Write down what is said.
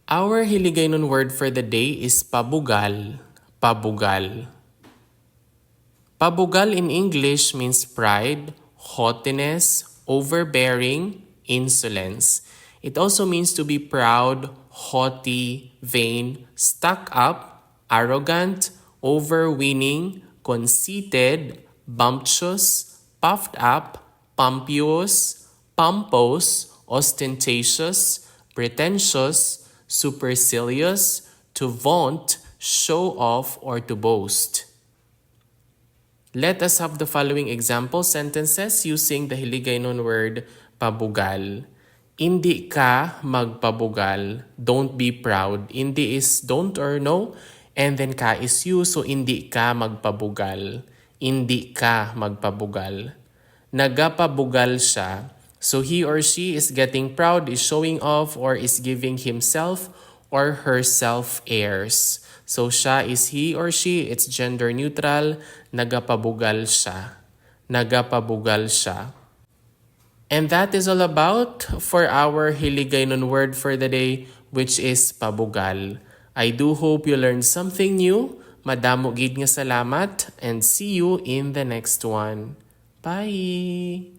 Our Hiligaynon word for the day is pabugal. Pabugal. Pabugal in English means pride, haughtiness, overbearing, insolence. It also means to be proud, haughty, vain, stuck up, arrogant, overweening, conceited, bumptious, puffed up, pompous, pompous, ostentatious, pretentious, supercilious, to vaunt, show off, or to boast. Let us have the following example sentences using the Hiligaynon word pabugal. Hindi ka magpabugal. Don't be proud. Hindi is don't or no, and then ka is you, so hindi ka magpabugal. Hindi ka magpabugal. Nagapabugal siya. So he or she is getting proud, is showing off, or is giving himself or herself airs. So siya is he or she, it's gender neutral, nagapabugal siya. Nagapabugal siya. And that is all about for our Hiligaynon word for the day, which is pabugal. I do hope you learned something new. Madamo gid nga salamat, and see you in the next one. Bye!